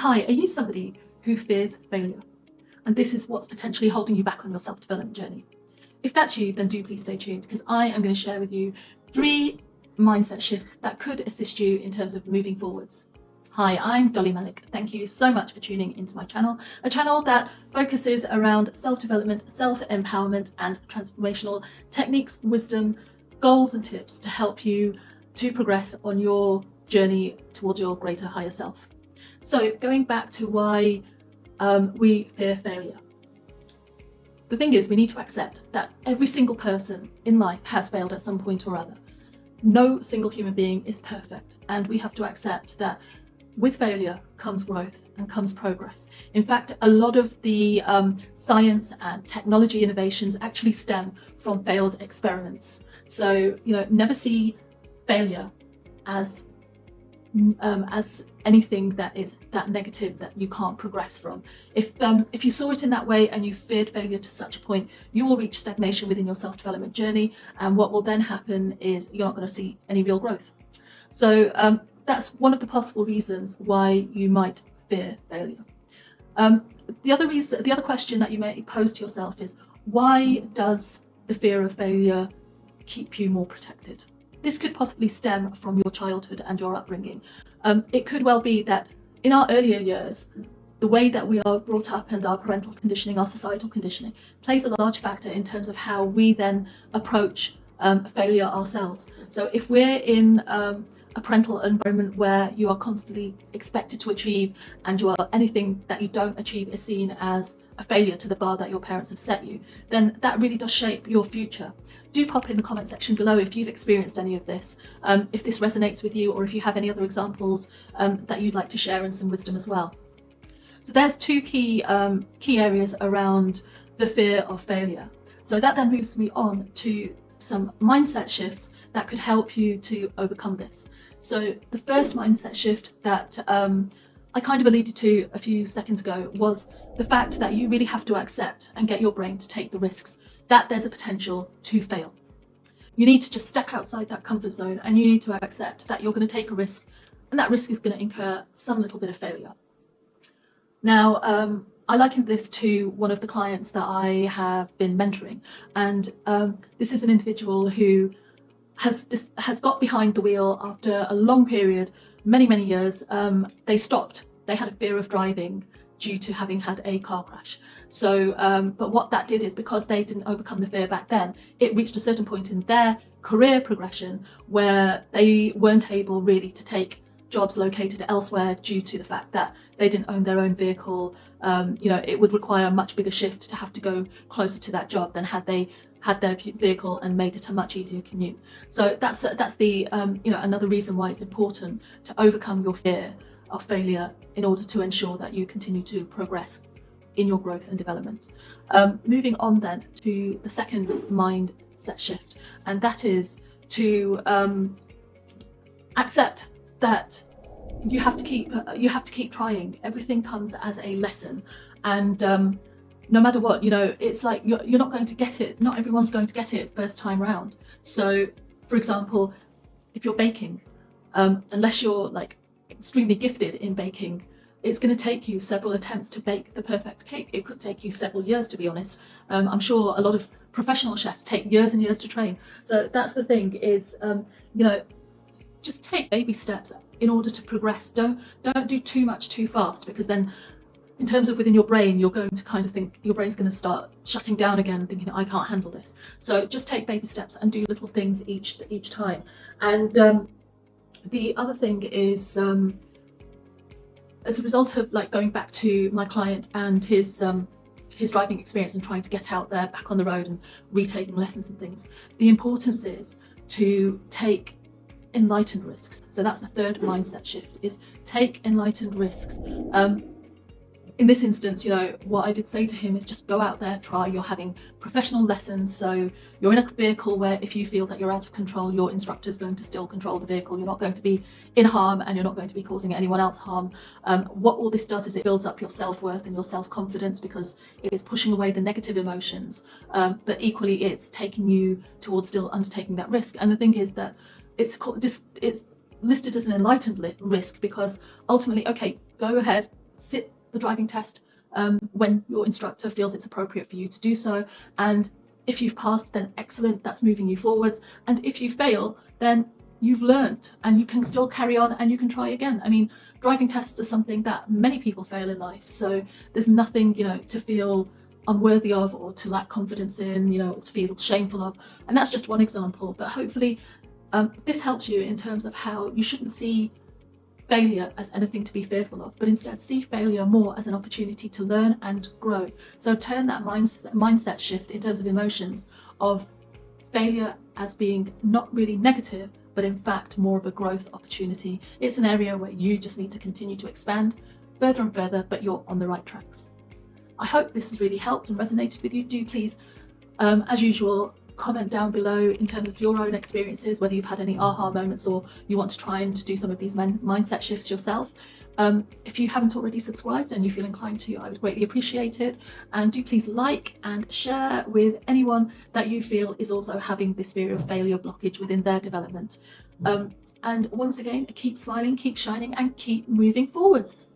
Hi, are you somebody who fears failure? And this is what's potentially holding you back on your self-development journey. If that's you, then do please stay tuned, because I am going to share with you 3 mindset shifts that could assist you in terms of moving forwards. Hi, I'm Dolly Malik. Thank you so much for tuning into my channel, a channel that focuses around self-development, self-empowerment, and transformational techniques, wisdom, goals, and tips to help you to progress on your journey towards your greater higher self. So going back to why we fear failure. The thing is, we need to accept that every single person in life has failed at some point or other. No single human being is perfect, and we have to accept that with failure comes growth and comes progress. In fact, a lot of the science and technology innovations actually stem from failed experiments. So, never see failure as anything that is that negative that you can't progress from. If you saw it in that way and you feared failure to such a point, you will reach stagnation within your self-development journey, and what will then happen is you're not going to see any real growth. So that's one of the possible reasons why you might fear failure. The other question that you may pose to yourself is, why does the fear of failure keep you more protected? This could possibly stem from your childhood and your upbringing. It could well be that in our earlier years, the way that we are brought up and our parental conditioning, our societal conditioning, plays a large factor in terms of how we then approach failure ourselves. So if we're in a parental environment where you are constantly expected to achieve, and anything that you don't achieve is seen as a failure to the bar that your parents have set you, then that really does shape your future. Do pop in the comment section below if you've experienced any of this, if this resonates with you, or if you have any other examples that you'd like to share, and some wisdom as well. So there's 2 key areas around the fear of failure. So that then moves me on to some mindset shifts that could help you to overcome this. So the first mindset shift that I kind of alluded to a few seconds ago was the fact that you really have to accept and get your brain to take the risks that there's a potential to fail. You need to just step outside that comfort zone, and you need to accept that you're going to take a risk, and that risk is going to incur some little bit of failure. Now, I likened this to one of the clients that I have been mentoring, and this is an individual who has got behind the wheel after a long period, many years. They stopped. They had a fear of driving due to having had a car crash. So, but what that did is, because they didn't overcome the fear back then, it reached a certain point in their career progression where they weren't able really to take jobs located elsewhere due to the fact that they didn't own their own vehicle. It would require a much bigger shift to have to go closer to that job than had they had their vehicle and made it a much easier commute. So that's the another reason why it's important to overcome your fear of failure in order to ensure that you continue to progress in your growth and development. Moving on then to the second mindset shift, and that is to accept that you have to keep trying. Everything comes as a lesson, and no matter what, it's like you're not going to get it. Not everyone's going to get it first time round. So, for example, if you're baking, unless you're like extremely gifted in baking, it's going to take you several attempts to bake the perfect cake. It could take you several years, to be honest. I'm sure a lot of professional chefs take years and years to train. So that's the thing is, just take baby steps in order to progress. Don't do too much too fast, because then in terms of within your brain, you're going to kind of think, your brain's going to start shutting down again and thinking, I can't handle this. So just take baby steps and do little things each time. And the other thing is, as a result of going back to my client and his driving experience and trying to get out there back on the road and retaking lessons and things, the importance is to take enlightened risks. So that's the third mindset shift, is take enlightened risks. In this instance, what I did say to him is just go out there, try. You're having professional lessons, so you're in a vehicle where if you feel that you're out of control, your instructor is going to still control the vehicle. You're not going to be in harm, and you're not going to be causing anyone else harm. What all this does is it builds up your self-worth and your self-confidence, because it is pushing away the negative emotions, but equally it's taking you towards still undertaking that risk. And the thing is that it's listed as an enlightened risk, because ultimately, okay, go ahead, sit the driving test when your instructor feels it's appropriate for you to do so. And if you've passed, then excellent, that's moving you forwards. And if you fail, then you've learned and you can still carry on and you can try again. I mean, driving tests are something that many people fail in life. So there's nothing, to feel unworthy of or to lack confidence in, or to feel shameful of. And that's just one example. But hopefully this helps you in terms of how you shouldn't see failure as anything to be fearful of, but instead see failure more as an opportunity to learn and grow. So turn that mindset shift in terms of emotions of failure as being not really negative, but in fact more of a growth opportunity. It's an area where you just need to continue to expand further and further, but you're on the right tracks. I hope this has really helped and resonated with you. Do please, as usual, comment down below in terms of your own experiences, whether you've had any aha moments or you want to try and do some of these mindset shifts yourself. If you haven't already subscribed and you feel inclined to, I would greatly appreciate it. And do please like and share with anyone that you feel is also having this fear of failure blockage within their development. And once again, keep smiling, keep shining, and keep moving forwards.